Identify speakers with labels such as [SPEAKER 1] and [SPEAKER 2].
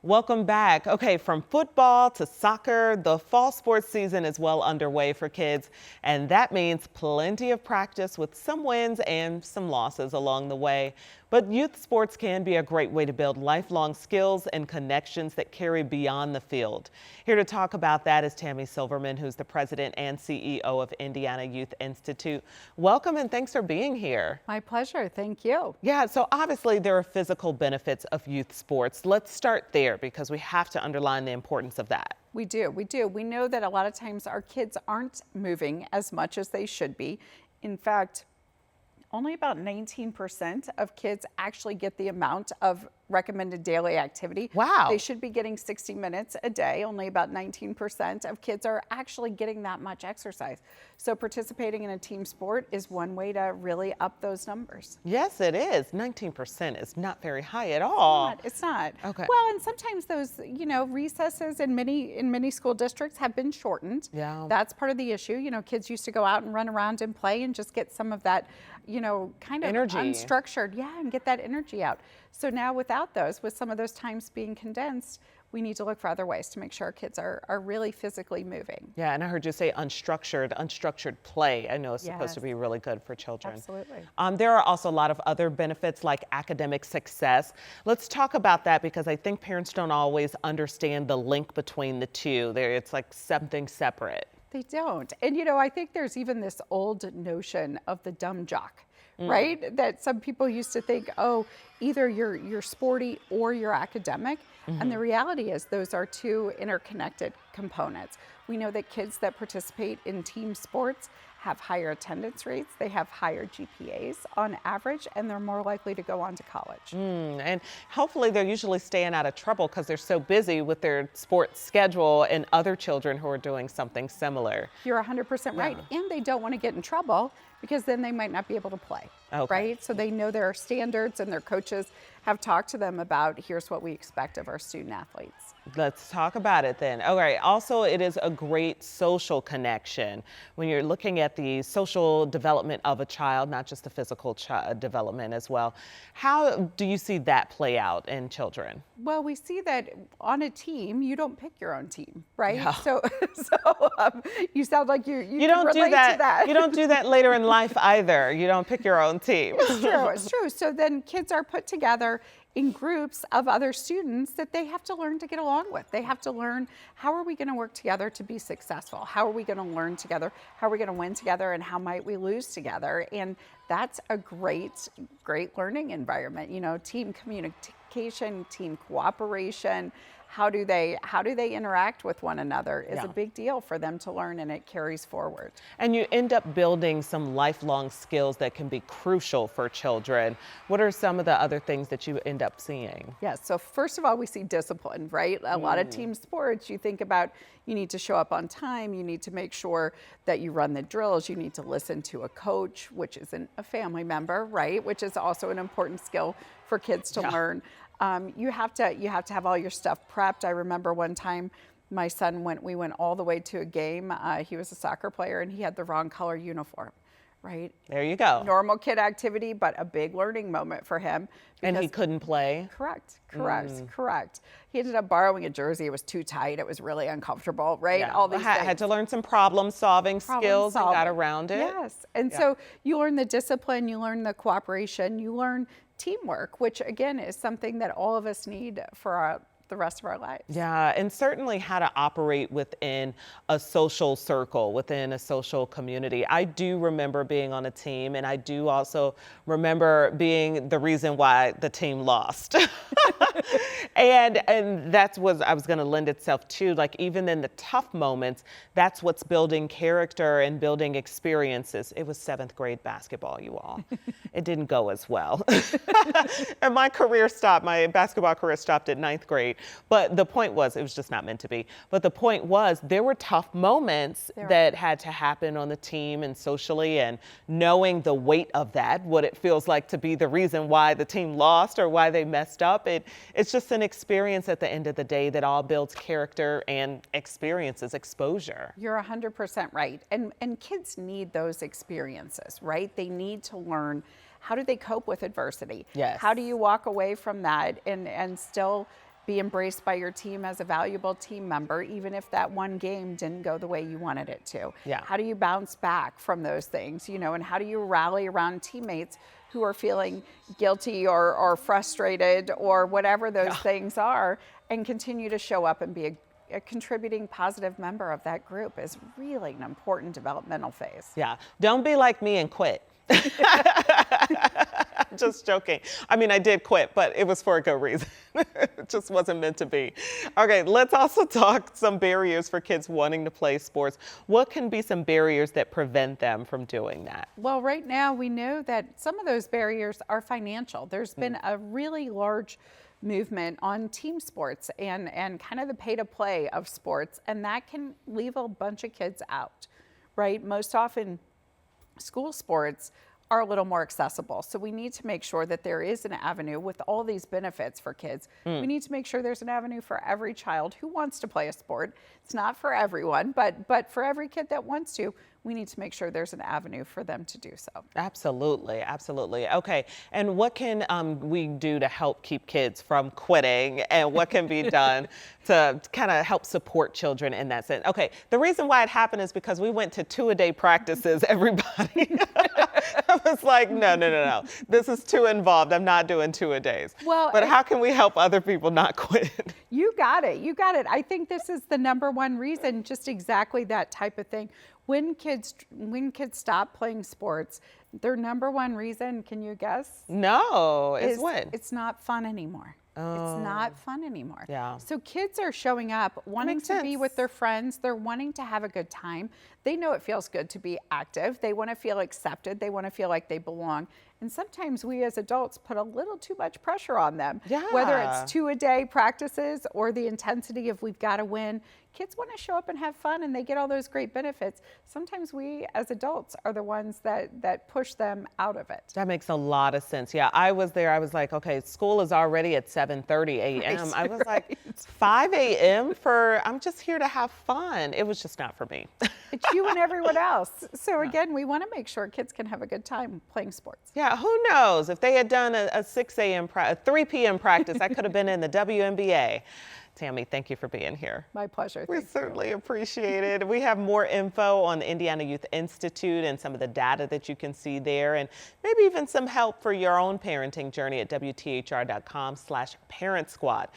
[SPEAKER 1] Welcome back. Okay, from football to soccer, the fall sports season is well underway for kids, and that means plenty of practice with some wins and some losses along the way. But youth sports can be a great way to build lifelong skills and connections that carry beyond the field. Here to talk about that is Tami Silverman, who's the president and CEO of Indiana Youth Institute. Welcome and thanks for being here.
[SPEAKER 2] My pleasure. Thank you.
[SPEAKER 1] Yeah, so obviously there are physical benefits of youth sports. Let's start there because we have to underline the importance of that.
[SPEAKER 2] We do. We know that a lot of times our kids aren't moving as much as they should be. In fact, only about 19% of kids actually get the amount of recommended daily activity.
[SPEAKER 1] Wow.
[SPEAKER 2] They should be getting 60 minutes a day. Only about 19% of kids are actually getting that much exercise. So participating in a team sport is one way to really up those numbers.
[SPEAKER 1] Yes, it is. 19% is not very high at all.
[SPEAKER 2] It's not.
[SPEAKER 1] Okay.
[SPEAKER 2] Well, and sometimes those, recesses in many school districts have been shortened.
[SPEAKER 1] Yeah.
[SPEAKER 2] That's part of the issue. Kids used to go out and run around and play and just get some of that, kind of
[SPEAKER 1] energy.
[SPEAKER 2] Unstructured, and get that energy out. So now with some of those times being condensed, we need to look for other ways to make sure our kids are really physically moving.
[SPEAKER 1] Yeah, and I heard you say unstructured play. I know it's supposed to be really good for children.
[SPEAKER 2] Absolutely.
[SPEAKER 1] There are also a lot of other benefits like academic success. Let's talk about that because I think parents don't always understand the link between the two. It's like something separate.
[SPEAKER 2] They don't. And I think there's even this old notion of the dumb jock, right? That some people used to think, oh, either you're sporty or you're academic. And the reality is those are two interconnected components. We know that kids that participate in team sports have higher attendance rates, they have higher GPAs on average, and they're more likely to go on to college.
[SPEAKER 1] And hopefully they're usually staying out of trouble because they're so busy with their sports schedule and other children who are doing something similar.
[SPEAKER 2] You're 100% right. And they don't want to get in trouble because then they might not be able to play, right? So they know there are standards and their coaches have talked to them about here's what we expect of our student athletes.
[SPEAKER 1] Let's talk about it then. Okay, also it is a great social connection when you're looking at the social development of a child, not just the physical development as well. How do you see that play out in children?
[SPEAKER 2] Well, we see that on a team, you don't pick your own team, right?
[SPEAKER 1] Yeah.
[SPEAKER 2] So you sound like you
[SPEAKER 1] don't
[SPEAKER 2] relate
[SPEAKER 1] do that.
[SPEAKER 2] to that.
[SPEAKER 1] You don't do that later in life either. You don't pick your own team.
[SPEAKER 2] It's true. So then kids are put together in groups of other students that they have to learn to get along with. They have to learn, how are we going to work together to be successful? How are we going to learn together? How are we going to win together? And how might we lose together? And that's a great learning environment. Team communication, team cooperation. How do they interact with one another is a big deal for them to learn, and it carries forward.
[SPEAKER 1] And you end up building some lifelong skills that can be crucial for children. What are some of the other things that you end up seeing?
[SPEAKER 2] Yeah, so first of all, we see discipline, right? A lot of team sports, you think about you need to show up on time, you need to make sure that you run the drills, you need to listen to a coach, which isn't a family member, right? Which is also an important skill for kids to learn. You have to have all your stuff prepped. I remember one time my son we went all the way to a game. He was a soccer player and he had the wrong color uniform, right?
[SPEAKER 1] There you go.
[SPEAKER 2] Normal kid activity, but a big learning moment for him.
[SPEAKER 1] And he couldn't play?
[SPEAKER 2] Correct. He ended up borrowing a jersey. It was too tight. It was really uncomfortable, right?
[SPEAKER 1] Yeah.
[SPEAKER 2] All these things.
[SPEAKER 1] Had to learn some problem-solving skills and got around it.
[SPEAKER 2] Yes, and so you learn the discipline, you learn the cooperation, you learn teamwork, which again is something that all of us need for the rest of our lives.
[SPEAKER 1] Yeah, and certainly how to operate within a social circle, within a social community. I do remember being on a team, and I do also remember being the reason why the team lost. and that's what I was going to lend itself to. Like even in the tough moments, that's what's building character and building experiences. It was 7th grade basketball, you all. It didn't go as well. And my basketball career stopped at 9th grade. But the point was, it was just not meant to be. But the point was, there were tough moments that had to happen on the team and socially, and knowing the weight of that, what it feels like to be the reason why the team lost or why they messed up. It's just an experience at the end of the day that all builds character and experiences, exposure.
[SPEAKER 2] You're 100% right. And kids need those experiences, right? They need to learn, how do they cope with adversity?
[SPEAKER 1] Yes.
[SPEAKER 2] How do you walk away from that and still be embraced by your team as a valuable team member, even if that one game didn't go the way you wanted it to.
[SPEAKER 1] Yeah.
[SPEAKER 2] How do you bounce back from those things, and how do you rally around teammates who are feeling guilty or frustrated or whatever those things are, and continue to show up and be a contributing positive member of that group is really an important developmental phase.
[SPEAKER 1] Yeah. Don't be like me and quit. Just joking. I mean, I did quit, but it was for a good reason. It just wasn't meant to be. Okay, let's also talk some barriers for kids wanting to play sports. What can be some barriers that prevent them from doing that?
[SPEAKER 2] Well, right now we know that some of those barriers are financial. There's been a really large movement on team sports and kind of the pay to play of sports, and that can leave a bunch of kids out, right? Most often school sports are a little more accessible. So we need to make sure that there is an avenue with all these benefits for kids. We need to make sure there's an avenue for every child who wants to play a sport. It's not for everyone, but for every kid that wants to, we need to make sure there's an avenue for them to do so.
[SPEAKER 1] Absolutely, absolutely. Okay, and what can we do to help keep kids from quitting, and what can be done to kind of help support children in that sense? Okay, the reason why it happened is because we went to 2-a-day practices, everybody. I was like, no. This is too involved. I'm not doing 2-a-days.
[SPEAKER 2] Well,
[SPEAKER 1] but how can we help other people not quit?
[SPEAKER 2] You got it. You got it. I think this is the number one reason, just exactly that type of thing. When kids stop playing sports, their number one reason, can you guess?
[SPEAKER 1] No, is what?
[SPEAKER 2] It's not fun anymore. It's not fun anymore.
[SPEAKER 1] Yeah.
[SPEAKER 2] So kids are showing up wanting to be with their friends. They're wanting to have a good time. They know it feels good to be active. They want to feel accepted. They want to feel like they belong. And sometimes we as adults put a little too much pressure on them.
[SPEAKER 1] Yeah.
[SPEAKER 2] Whether it's 2-a-day practices or the intensity of we've got to win. Kids want to show up and have fun, and they get all those great benefits. Sometimes we as adults are the ones that push them out of it.
[SPEAKER 1] That makes a lot of sense. Yeah, I was there. I was like, okay, school is already at 7:30 a.m.
[SPEAKER 2] Right,
[SPEAKER 1] I was like, 5 a.m. I'm just here to have fun. It was just not for me.
[SPEAKER 2] It's you and everyone else. So again, we want to make sure kids can have a good time playing sports.
[SPEAKER 1] Yeah, who knows? If they had done a 6 a.m., a 3 p.m. practice, I could have been in the WNBA. Tami, thank you for being here.
[SPEAKER 2] My pleasure.
[SPEAKER 1] We certainly appreciate it. We have more info on the Indiana Youth Institute and some of the data that you can see there, and maybe even some help for your own parenting journey at WTHR.com/Parent Squad.